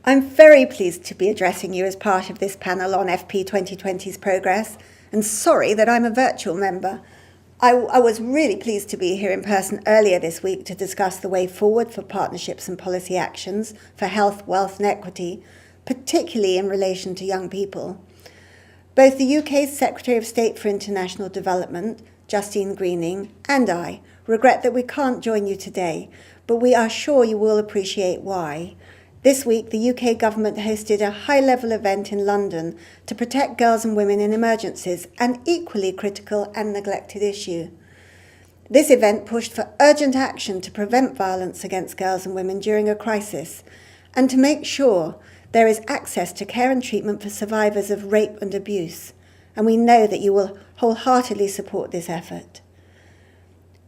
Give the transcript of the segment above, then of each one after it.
I'm very pleased to be addressing you as part of this panel on FP2020's progress, and sorry that I'm a virtual member. I was really pleased to be here in person earlier this week to discuss the way forward for partnerships and policy actions for health, wealth and equity, particularly in relation to young people. Both the UK's Secretary of State for International Development, Justine Greening, and I regret that we can't join you today, but we are sure you will appreciate why. This week, the UK government hosted a high-level event in London to protect girls and women in emergencies, an equally critical and neglected issue. This event pushed for urgent action to prevent violence against girls and women during a crisis, and to make sure there is access to care and treatment for survivors of rape and abuse. And we know that you will wholeheartedly support this effort.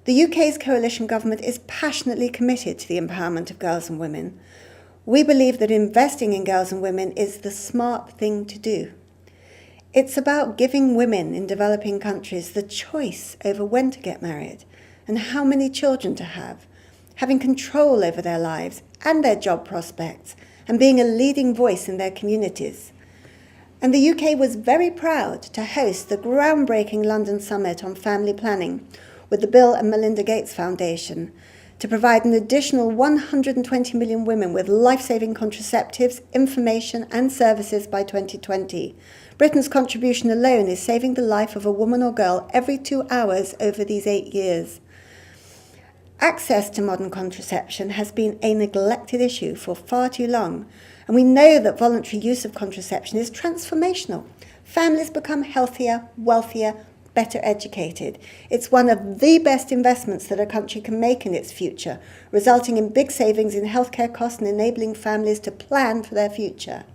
The UK's coalition government is passionately committed to the empowerment of girls and women. We believe that investing in girls and women is the smart thing to do. It's about giving women in developing countries the choice over when to get married and how many children to have, having control over their lives and their job prospects, and being a leading voice in their communities. And the UK was very proud to host the groundbreaking London Summit on Family Planning with the Bill and Melinda Gates Foundation, to provide an additional 120 million women with life-saving contraceptives, information and services by 2020. Britain's contribution alone is saving the life of a woman or girl every 2 hours over these 8 years. Access to modern contraception has been a neglected issue for far too long, and we know that voluntary use of contraception is transformational. Families become healthier, wealthier, better educated. It's one of the best investments that a country can make in its future, resulting in big savings in healthcare costs and enabling families to plan for their future.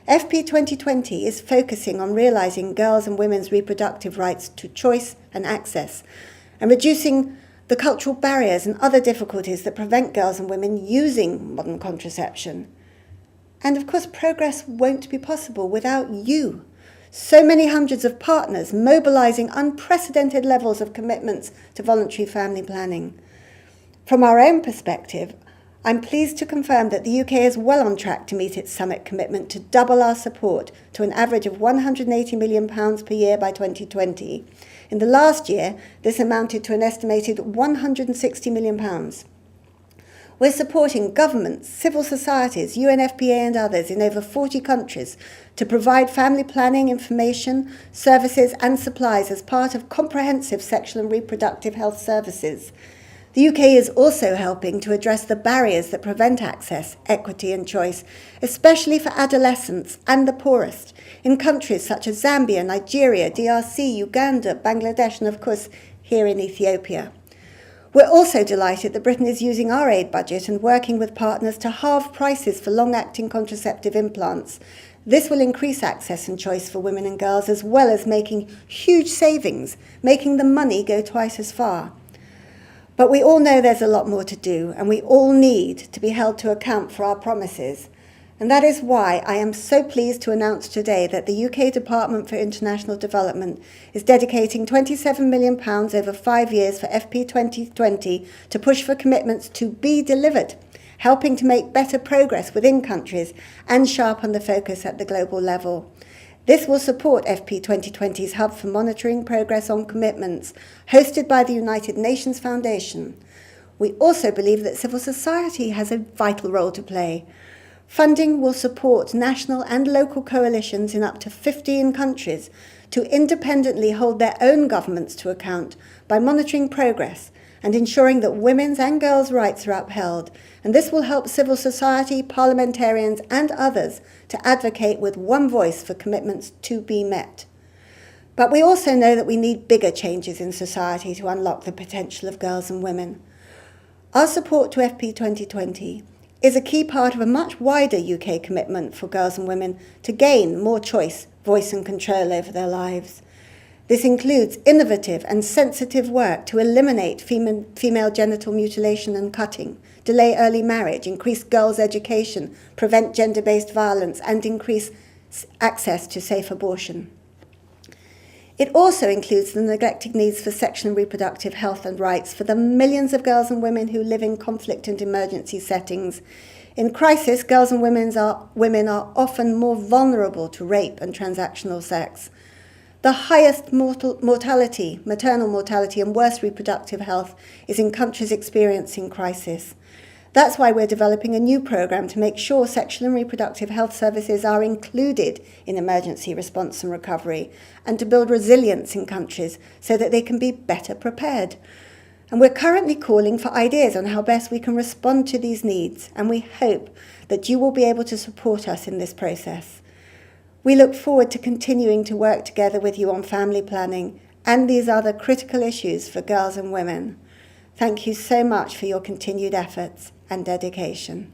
FP2020 is focusing on realising girls' and women's reproductive rights to choice and access, and reducing the cultural barriers and other difficulties that prevent girls and women using modern contraception. And of course, progress won't be possible without you. So many hundreds of partners mobilising unprecedented levels of commitments to voluntary family planning. From our own perspective, I'm pleased to confirm that the UK is well on track to meet its summit commitment to double our support to an average of £180 million per year by 2020. In the last year, this amounted to an estimated £160 million. We're supporting governments, civil societies, UNFPA and others in over 40 countries to provide family planning information, services and supplies as part of comprehensive sexual and reproductive health services. The UK is also helping to address the barriers that prevent access, equity and choice, especially for adolescents and the poorest, in countries such as Zambia, Nigeria, DRC, Uganda, Bangladesh and of course here in Ethiopia. We're also delighted that Britain is using our aid budget and working with partners to halve prices for long-acting contraceptive implants. This will increase access and choice for women and girls, as well as making huge savings, making the money go twice as far. But we all know there's a lot more to do, and we all need to be held to account for our promises. And that is why I am so pleased to announce today that the UK Department for International Development is dedicating £27 million over 5 years for FP2020 to push for commitments to be delivered, helping to make better progress within countries and sharpen the focus at the global level. This will support FP2020's Hub for Monitoring Progress on Commitments, hosted by the United Nations Foundation. We also believe that civil society has a vital role to play. Funding will support national and local coalitions in up to 15 countries to independently hold their own governments to account by monitoring progress and ensuring that women's and girls' rights are upheld. And this will help civil society, parliamentarians and others to advocate with one voice for commitments to be met. But we also know that we need bigger changes in society to unlock the potential of girls and women. Our support to FP 2020 is a key part of a much wider UK commitment for girls and women to gain more choice, voice and control over their lives. This includes innovative and sensitive work to eliminate female genital mutilation and cutting, delay early marriage, increase girls' education, prevent gender-based violence, and increase access to safe abortion. It also includes the neglected needs for sexual and reproductive health and rights for the millions of girls and women who live in conflict and emergency settings, In crisis, girls and women are often more vulnerable to rape and transactional sex. The highest mortality, maternal mortality, and worst reproductive health is in countries experiencing crisis. That's why we're developing a new programme to make sure sexual and reproductive health services are included in emergency response and recovery, and to build resilience in countries so that they can be better prepared. And we're currently calling for ideas on how best we can respond to these needs, and we hope that you will be able to support us in this process. We look forward to continuing to work together with you on family planning and these other critical issues for girls and women. Thank you so much for your continued efforts and dedication.